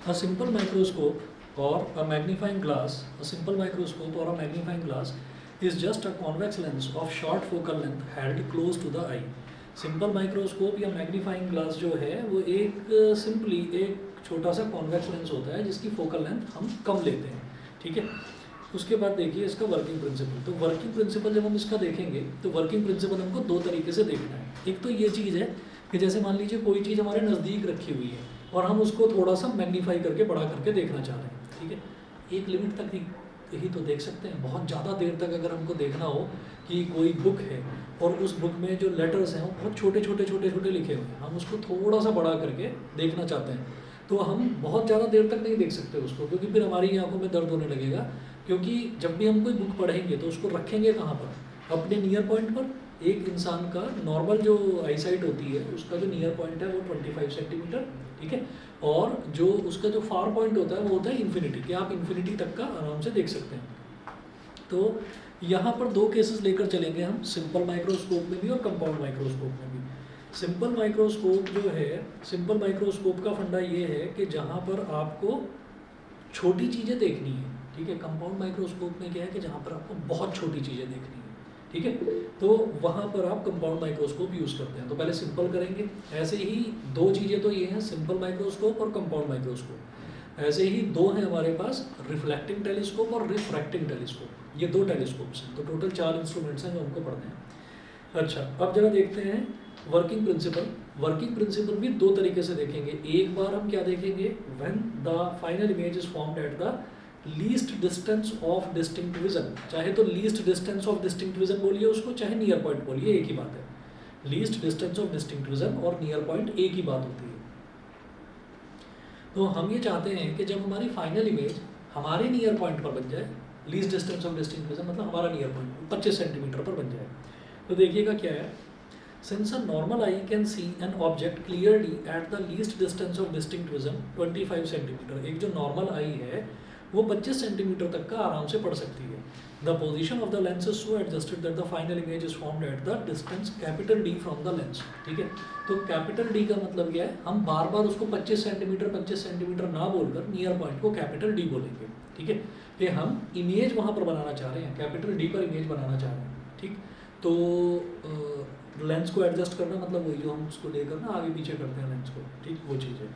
A simple microscope or a magnifying glass, a simple microscope or a magnifying glass is just a convex lens of short focal length held close to the eye. Simple microscope या magnifying glass जो है वो एक simply एक छोटा सा convex lens होता है जिसकी फोकल लेंथ हम कम लेते हैं, ठीक है। उसके बाद देखिए इसका वर्किंग प्रिंसिपल। तो वर्किंग प्रिंसिपल जब हम इसका देखेंगे तो वर्किंग प्रिंसिपल हमको दो तरीके से देखना है। एक तो ये चीज़ है कि जैसे मान लीजिए कोई चीज़ हमारे नज़दीक रखी हुई है और हम उसको थोड़ा सा मैग्नीफाई करके बड़ा करके देखना चाह रहे हैं, ठीक है। एक लिमिट तक ही तो देख सकते हैं। बहुत ज़्यादा देर तक अगर हमको देखना हो कि कोई बुक है और उस बुक में जो लेटर्स हैं वो बहुत छोटे छोटे छोटे छोटे लिखे हुए हैं, हम उसको थोड़ा सा बड़ा करके देखना चाहते हैं, तो हम बहुत ज़्यादा देर तक नहीं देख सकते उसको, क्योंकि फिर हमारी आंखों में दर्द होने लगेगा। क्योंकि जब भी हम कोई बुक पढ़ेंगे तो उसको रखेंगे कहाँ पर, अपने नियर पॉइंट पर। एक इंसान का नॉर्मल जो आई साइट होती है उसका जो नियर पॉइंट है वो 25 सेंटीमीटर, ठीक है। और जो उसका जो फार पॉइंट होता है वो होता है इन्फिनिटी, कि आप इन्फिनिटी तक का आराम से देख सकते हैं। तो यहाँ पर दो केसेस लेकर चलेंगे हम, सिंपल माइक्रोस्कोप में भी और कंपाउंड माइक्रोस्कोप में भी। सिंपल माइक्रोस्कोप जो है, सिंपल माइक्रोस्कोप का फंडा ये है कि जहाँ पर आपको छोटी चीज़ें देखनी है, ठीक है। कंपाउंड माइक्रोस्कोप में क्या है कि जहाँ पर आपको बहुत छोटी चीज़ें देखनी है, ठीक है, तो वहाँ पर आप कंपाउंड माइक्रोस्कोप यूज़ करते हैं। तो पहले सिंपल करेंगे। ऐसे ही दो चीज़ें तो ये हैं, सिंपल माइक्रोस्कोप और कंपाउंड माइक्रोस्कोप। ऐसे ही दो हैं हमारे पास, रिफ्लेक्टिंग टेलीस्कोप और रिफ्रैक्टिंग टेलीस्कोप। ये दो टेलीस्कोप्स हैं। तो टोटल 4 इंस्ट्रूमेंट्स हैं जो हमको पढ़ने हैं। अच्छा, अब जरा देखते हैं वर्किंग प्रिंसिपल। वर्किंग प्रिंसिपल भी दो तरीके से देखेंगे। एक बार हम क्या देखेंगे, when the final image is formed at the least distance of distinct vision. चाहे तो least distance of distinct vision बोलिए उसको, चाहे नियर पॉइंट बोलिए, एक ही बात है। Least distance of distinct vision और नियर पॉइंट एक ही बात होती है। तो हम ये चाहते हैं कि जब हमारी फाइनल इमेज हमारे नियर पॉइंट पर बन जाए, least distance of distinct vision मतलब हमारा नियर पॉइंट 25 सेंटीमीटर पर बन जाए। तो देखिएगा क्या है, since a normal eye can see an object clearly at the least distance of distinct vision 25 centimetre, एक जो नॉर्मल आई है वो 25 सेंटीमीटर तक का आराम से पढ़ सकती है। The position of the lens is so adjusted that the final image is formed at the distance capital D from the lens, ठीक है। तो कैपिटल डी का मतलब क्या है, हम बार बार उसको 25 सेंटीमीटर ना बोलकर नियर पॉइंट को कैपिटल डी बोलेंगे, ठीक है। कि हम इमेज वहाँ पर बनाना चाह रहे हैं, कैपिटल डी पर इमेज बनाना चाह रहे हैं, ठीक। तो लेंस को एडजस्ट करना मतलब वही जो हम उसको लेकर ना आगे पीछे करते हैं लेंस को, ठीक, वो चीज़ है।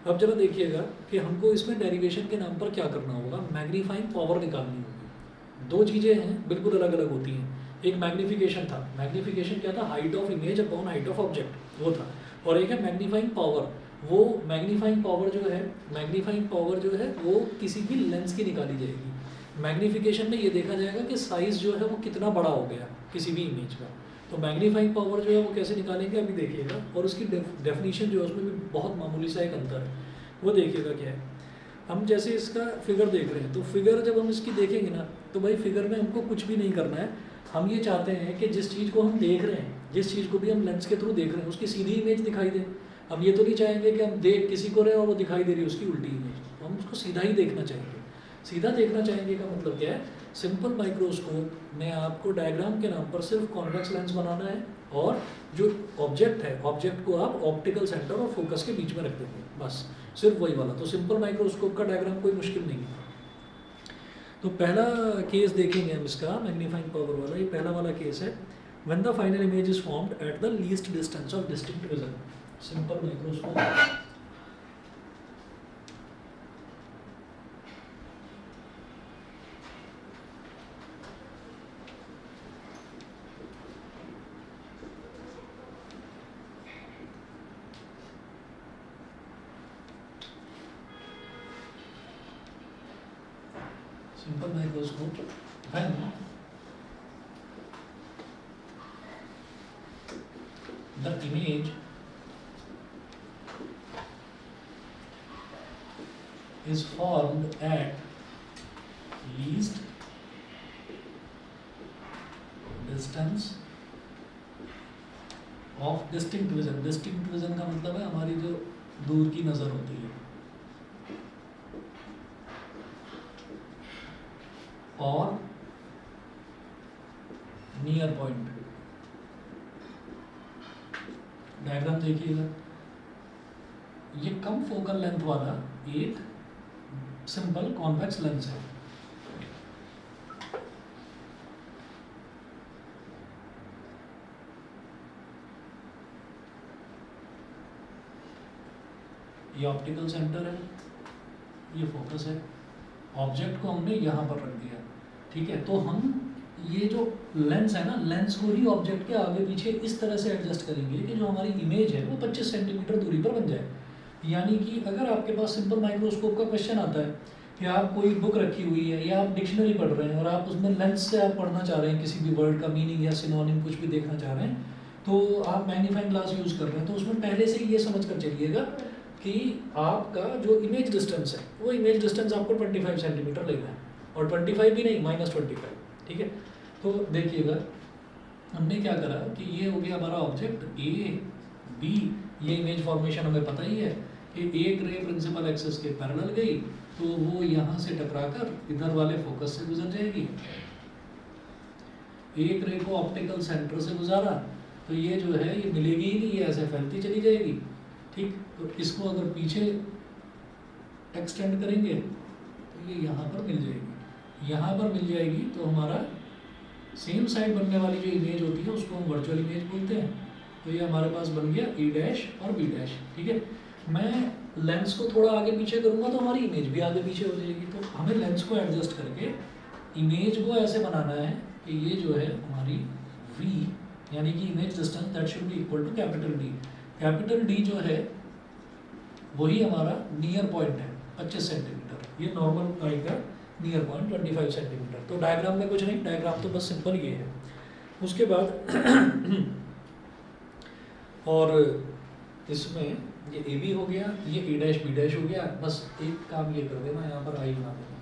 अब जरा देखिएगा कि हमको इसमें डेरिवेशन के नाम पर क्या करना होगा, मैग्नीफाइंग पावर निकालनी होगी। दो चीज़ें हैं बिल्कुल अलग अलग होती हैं। एक मैग्नीफिकेशन था, मैग्नीफिकेशन क्या था, height of image upon height of object, वो था। और एक है मैग्नीफाइंग पावर। वो मैग्नीफाइंग पावर जो है, मैग्नीफाइंग पावर जो है वो किसी भी लेंस की निकाली जाएगी। मैग्नीफिकेशन में ये देखा जाएगा कि साइज़ जो है वो कितना बड़ा हो गया किसी भी इमेज का। तो मैग्नीफाइंग पावर जो है वो कैसे निकालेंगे अभी देखिएगा। और उसकी डेफिनेशन जो है उसमें भी बहुत मामूली सा एक अंतर है, वो देखिएगा क्या है। हम जैसे इसका फिगर देख रहे हैं, तो फिगर जब हम इसकी देखेंगे ना, तो भाई फिगर में हमको कुछ भी नहीं करना है। हम ये चाहते हैं कि जिस चीज़ को हम देख रहे हैं, जिस चीज़ को भी हम लेंस के थ्रू देख रहे हैं, उसकी सीधी इमेज दिखाई दे। हम ये तो नहीं चाहेंगे कि हम देख किसी को रहे हैं और वो दिखाई दे रही है उसकी उल्टी इमेज। हम उसको सीधा ही देखना चाहेंगे। सीधा देखना चाहेंगे का मतलब क्या है, सिंपल माइक्रोस्कोप में आपको डायग्राम के नाम पर सिर्फ कॉन्वेक्स लेंस बनाना है और जो ऑब्जेक्ट है, ऑब्जेक्ट को आप ऑप्टिकल सेंटर और फोकस के बीच में रख देंगे, बस सिर्फ वही वाला। तो सिंपल माइक्रोस्कोप का डायग्राम कोई मुश्किल नहीं है। तो पहला केस देखेंगे हम इसका, मैग्नीफाइंग पावर वाला। ये पहला वाला केस है, when the final image is formed at the least distance of distinct vision. Simple microscope, simple microscope when the image is formed at least distance of distinct vision। distinct vision का मतलब है हमारी जो दूर की नज़र होती है, और नियर पॉइंट। डायग्राम देखिएगा, ये कम फोकल लेंथ वाला एक सिंपल कॉन्वेक्स लेंस है। ये ऑप्टिकल सेंटर है, ये फोकस है, ऑब्जेक्ट को हमने यहाँ पर रख दिया, ठीक है। तो हम ये जो लेंस है ना, लेंस को ही ऑब्जेक्ट के आगे पीछे इस तरह से एडजस्ट करेंगे कि जो हमारी इमेज है वो 25 सेंटीमीटर दूरी पर बन जाए। यानी कि अगर आपके पास सिंपल माइक्रोस्कोप का क्वेश्चन आता है कि आप कोई बुक रखी हुई है या आप डिक्शनरी पढ़ रहे हैं और आप उसमें लेंस से आप पढ़ना चाह रहे हैं, किसी भी वर्ड का मीनिंग या सिनोनिम कुछ भी देखना चाह रहे हैं, तो आप मैग्नीफाइंग ग्लास यूज़ कर रहे हैं, तो उसमें पहले से ये समझ कर चलिएगा कि आपका जो इमेज डिस्टेंस है वो इमेज डिस्टेंस आपको 25 सेंटीमीटर लेना है, और 25 भी नहीं, -25, ठीक है। तो देखिएगा हमने क्या करा कि ये हो गया हमारा ऑब्जेक्ट ए बी, ये इमेज फॉर्मेशन हमें पता ही है कि एक रे प्रिंसिपल एक्सिस के पैरेलल गई तो वो यहाँ से टकराकर इधर वाले फोकस से गुजर जाएगी, एक रे को ऑप्टिकल सेंटर से गुजारा तो ये जो है ये मिलेगी ही नहीं, ये ऐसे फैलती चली जाएगी, ठीक। तो इसको अगर पीछे एक्सटेंड करेंगे तो ये यहाँ पर मिल जाएगी, यहाँ पर मिल जाएगी तो हमारा सेम साइड बनने वाली जो इमेज होती है उसको हम वर्चुअल इमेज बोलते हैं। तो ये हमारे पास बन गया ई डैश और बी डैश, ठीक है। मैं लेंस को थोड़ा आगे पीछे करूँगा तो हमारी इमेज भी आगे पीछे हो जाएगी। तो हमें लेंस को एडजस्ट करके इमेज को ऐसे बनाना है कि ये जो है हमारी वी यानी कि image distance that should be equal to capital D. Capital D जो है वही हमारा नियर पॉइंट है 25 सेंटीमीटर, ये नॉर्मल आई का नियर पॉइंट 25 सेंटीमीटर। तो डायग्राम में कुछ नहीं, डायग्राम तो बस सिंपल ये है। उसके बाद और इसमें ये ए बी हो गया, ये ए डैश बी डैश हो गया, बस एक काम ये कर देना, यहाँ पर आई बना देना,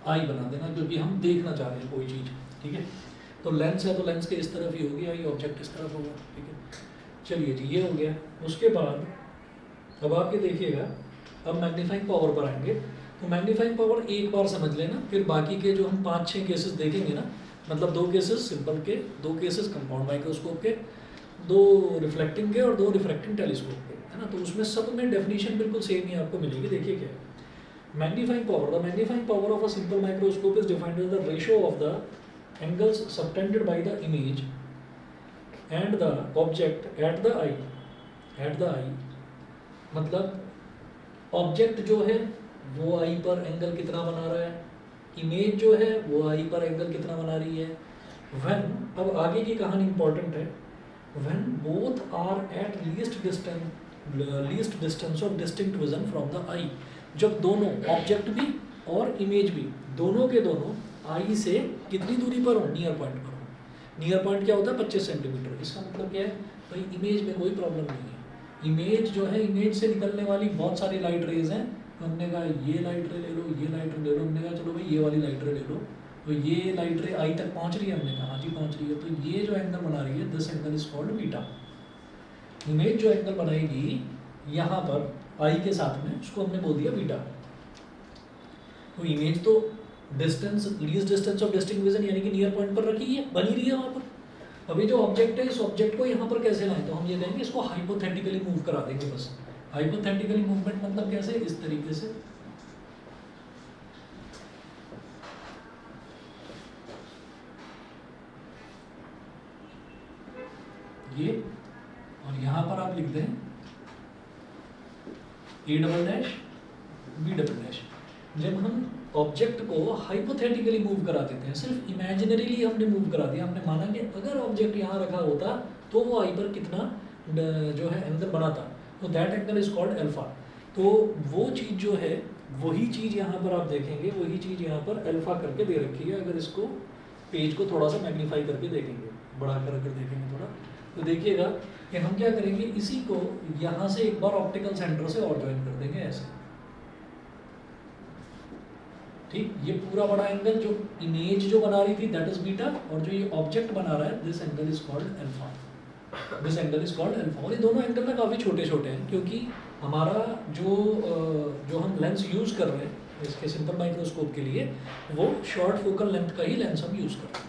आई बना देना, क्योंकि हम देखना चाह रहे हैं कोई चीज़, ठीक है। तो लेंस है तो लेंस के इस तरफ ही होगी, आई ऑब्जेक्ट इस तरफ होगा, ठीक है। चलिए जी, ये हो गया। उसके बाद अब आप ये देखिएगा, अब मैग्नीफाइंग पावर पर आएंगे। तो मैग्नीफाइंग पावर एक बार समझ लेना, फिर बाकी के जो हम 5-6 केसेस देखेंगे ना, मतलब 2 केसेस सिंपल के, 2 केसेस कंपाउंड माइक्रोस्कोप के, 2 रिफ्लेक्टिंग के और 2 रिफ्रैक्टिंग टेलीस्कोप के, है ना। तो उसमें सब में डेफिनेशन बिल्कुल सेम ही आपको मिलेगी। देखिए क्या है magnifying power. The magnifying power of a simple microscope is defined as the ratio of the angles subtended by the image and the object at the eye. At the eye मतलब object जो है वो आई पर angle कितना बना रहा है, image जो है वो आई पर एंगल कितना बना रही है। व्हेन, अब आगे की कहानी इंपॉर्टेंट है, when both are at least distance of distinct vision from the eye. जब दोनों ऑब्जेक्ट भी और इमेज भी दोनों के दोनों आई से कितनी दूरी पर हो, नियर पॉइंट पर हो। नियर पॉइंट क्या होता है 25 सेंटीमीटर। इसका मतलब क्या है भाई, इमेज में कोई प्रॉब्लम नहीं है। इमेज जो है, इमेज से निकलने वाली बहुत सारी लाइट रेज हैं, तो हमने कहा ये लाइट रे ले लो, ये लाइट रे ले लो, हमने कहा चलो भाई ये वाली लाइट रे ले लो, तो ये लाइट रे आई तक पहुंच रही है, हमने कहा हाँ जी पहुंच रही है। तो ये जो एंगल बना रही है, this angle is called beta. Image जो एंगल बनाएगी यहाँ पर आई के साथ में, उसको हमने बोल दिया बीटा। तो इमेज तो distance, least distance of distinct vision यानी कि नियर पॉइंट पर रखी है, बनी रही है वहाँ पर। अभी जो ऑब्जेक्ट है, इस ऑब्जेक्ट को यहाँ पर कैसे लाएं, तो हम ये कहेंगे इसको हाइपोथेटिकली मूव करा देंगे बस। हाइपोथेटिकली मूवमेंट मतलब कैसे, इस तरीके से ये, और यहाँ पर आप लिख दें A double dash B double dash. जब हम ऑब्जेक्ट को हाइपोथेटिकली मूव करा देते हैं, सिर्फ इमेजिनरीली हमने मूव करा दिया, हमने माना कि अगर ऑब्जेक्ट यहाँ रखा होता तो वो आई पर कितना जो है एंगल बनाता, तो that angle is called alpha. तो वो चीज़ जो है, वही चीज़ यहाँ पर आप देखेंगे, वही चीज़ यहाँ पर अल्फा करके दे रखी है। अगर इसको पेज को थोड़ा सा मैग्नीफाई करके देखेंगे, बड़ा करके देखेंगे थोड़ा, तो देखिएगा कि हम क्या करेंगे, इसी को यहाँ से एक बार ऑप्टिकल सेंटर से और ज्वाइन कर देंगे ऐसे, ठीक। ये पूरा बड़ा एंगल जो इमेज जो बना रही थी दैट इज बीटा, और जो ये ऑब्जेक्ट बना रहा है this angle is called alpha. This angle is called alpha. और ये दोनों एंगल ना काफ़ी छोटे छोटे हैं, क्योंकि हमारा जो हम लेंस यूज़ कर रहे हैं इसके सिंपल माइक्रोस्कोप के लिए, वो शॉर्ट फोकल लेंथ का ही लेंस हम यूज़ कर रहे हैं।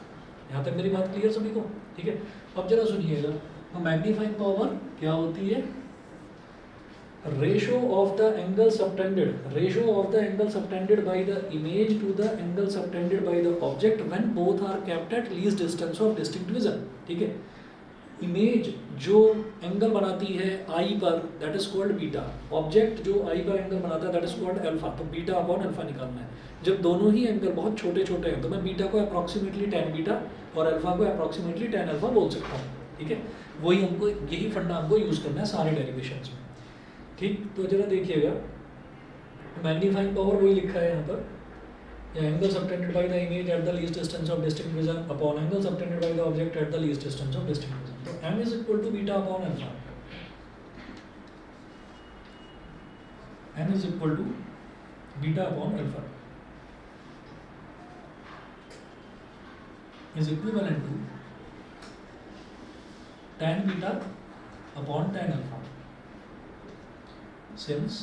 यहाँ तक मेरी बात क्लियर सभी को, ठीक है। अब जरा सुनिएगा, तो मैग्नीफाइंग पावर क्या होती है? Ratio of the angle subtended by the image to the angle subtended by the object when both are kept at least distance of distinct vision. ठीक है, इमेज जो एंगल बनाती है आई पर, that is called beta. Object जो eye पर angle बनाता है, दैट इज कॉल्ड अल्फा। तो बीटा अपॉन अल्फा निकालना है। जब दोनों ही एंगल बहुत छोटे छोटे हैं तो मैं बीटा को अप्रॉक्सीमेटली tan बीटा और अल्फा को अप्रॉक्सीमेटली tan अल्फा बोल सकता हूँ। ठीक है, वही हमको, यही फंडा हमको यूज़ करना है सारे डेरिवेशंस में। ठीक, तो जरा देखिएगा, मैग्नीफाइंग पावर वही लिखा है यहाँ पर, angle subtended by the image at the least distance of distinct vision upon angle subtended by the object at the least distance of distinct vision. तो m is equal to beta upon alpha, m is equal to beta upon alpha is equivalent to tan beta upon tan alpha, since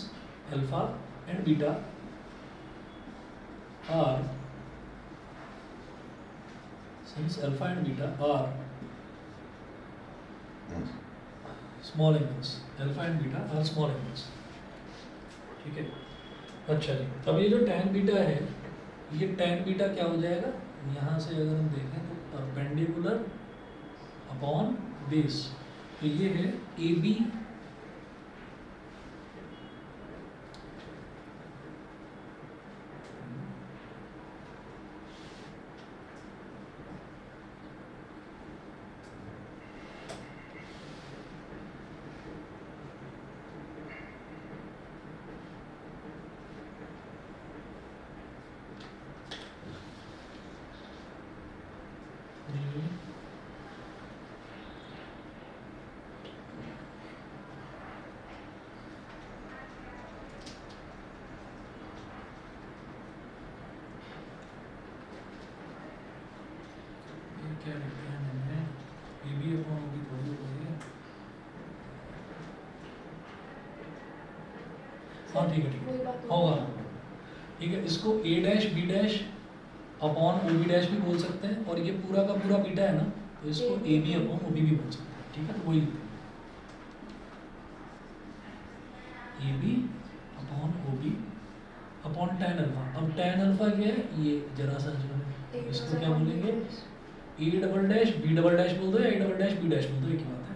alpha and beta are small angles, alpha and beta are small angles। ठीक है, अच्छा जी, अब ये जो tan beta है, ये tan beta क्या हो जाएगा? यहाँ से अगर हम देखें तो परपेंडिकुलर अपॉन बेस, तो ये है ए बी क्या लिखते हैं मैंने, ए बी अपॉन बी थोड़ी होगी। हाँ ठीक है, ठीक है, होगा। ठीक है, इसको A dash B dash upon O B dash भी बोल सकते हैं, और ये पूरा का पूरा बीटा है ना, तो इसको A B upon O B भी बोल सकते हैं। ठीक है, तो वही लिखते हैं, A B upon O B upon tan alpha. अब टैन अल्फा क्या है, ये जरा सा जो है, इसको क्या बोलेंगे? A double dash B double dash बोल दो या A double dash B dash बोल दो, एक ही बात है,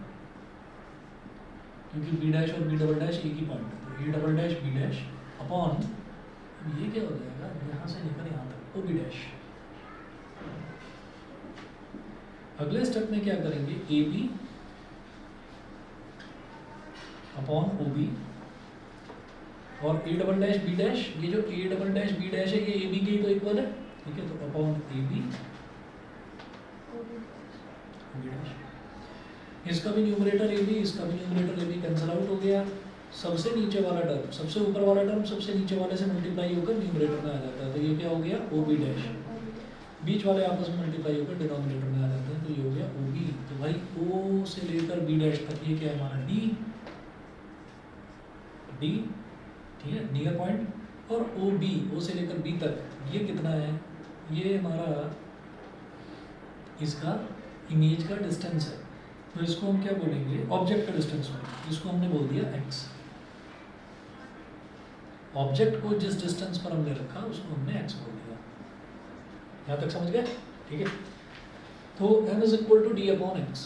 क्योंकि बी डैश और बी डबल डैश एक ही पॉइंट है। तो A double dash B dash upon, ये क्या हो जाएगा, यहाँ से लेकर यहाँ तक ओ बी डैश। अगले स्टेप में क्या करेंगे, A B upon O B और A double dash B dash, ये जो A double dash B dash है ये ए बी के ही तो इक्वल है। ठीक है, तो अपॉन ए बी, इसका भी न्यूमरेटर ए बी, इसका भी numerator A B cancel out हो गया। सबसे नीचे वाला टर्म सबसे ऊपर वाला टर्म सबसे नीचे वाले से मल्टीप्लाई होकर न्यूमरेटर में आ जाता है, तो ये क्या हो गया, ओ बी डैश। बीच वाले आपस में मल्टीप्लाई होकर डिनोमिनेटर में आ जाते हैं, तो ये हो गया ओ बी। तो भाई ओ से लेकर बी डैश तक ये क्या है हमारा, डी डी। ठीक है, नियर पॉइंट। और ओ बी, ओ से लेकर बी तक ये कितना है, ये हमारा इसका इमेज का डिस्टेंस है। तो इसको हम क्या बोलेंगे, ऑब्जेक्ट का डिस्टेंस होगा, इसको हमने बोल दिया x। ऑब्जेक्ट को जिस डिस्टेंस पर हमने रखा उसको हमने x बोल दिया। यहाँ तक समझ गए? ठीक है, तो m is equal to D upon X.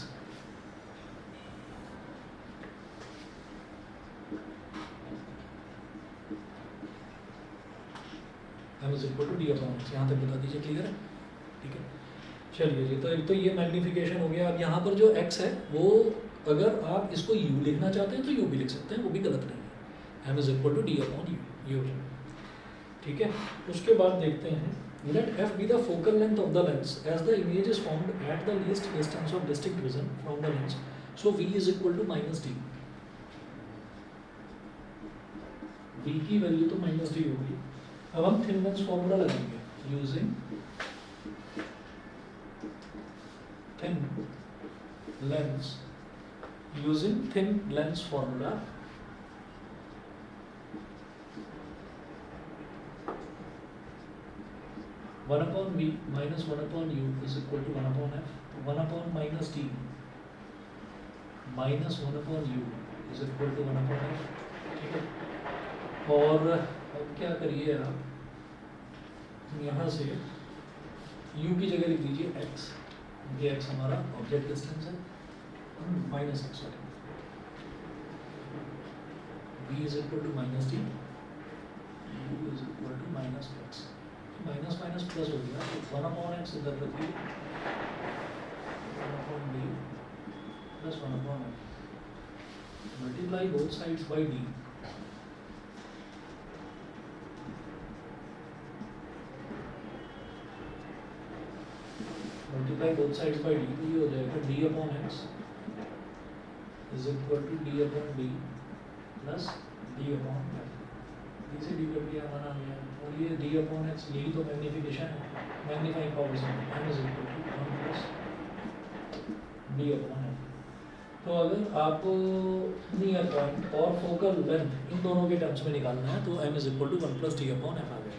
m is equal to D upon X, यहाँ तक बता दीजिए, क्लियर है? ठीक है, चलिए जी, तो एक तो ये मैग्नीफिकेशन हो गया। अब यहाँ पर जो x है वो अगर आप इसको u लिखना चाहते हैं तो u भी लिख सकते हैं, वो भी गलत नहीं है। m is equal to D upon U. ठीक है, उसके बाद देखते हैं, let f be the focal length of the lens as the image is formed at the least distance of distinct vision from the lens, so v is equal to minus D. v की value तो minus D होगी। अब हम thin lens formula लगाएंगे using thin lens formula। One upon v minus one upon u is equal to one upon f, one upon minus t minus 1/u is equal to 1/f, ठीक है। और अब क्या करिए आप, यहाँ से u की जगह लिख दीजिए x, ये x हमारा ऑब्जेक्ट डिस्टेंस है, minus X, v is equal to minus D, u is equal to minus X, minus minus plus हो गया, तो 1/x इधर रखिए, 1/d plus 1/f, multiply both sides by d, multiply both sides by D, तो ये हो जाएगा d/x is equal to d/d plus d/f, D से डी कट दिया हमारा आ गया, और ये d/x यही तो मैग्नीफिकेशन है, मैग्नीफाइंग पावर से m is equal to 1 plus d/f। तो अगर आपको नियर पॉइंट और फोकल लेंथ इन दोनों के टर्म्स में निकालना है तो m is equal to 1 plus d/f आ गया।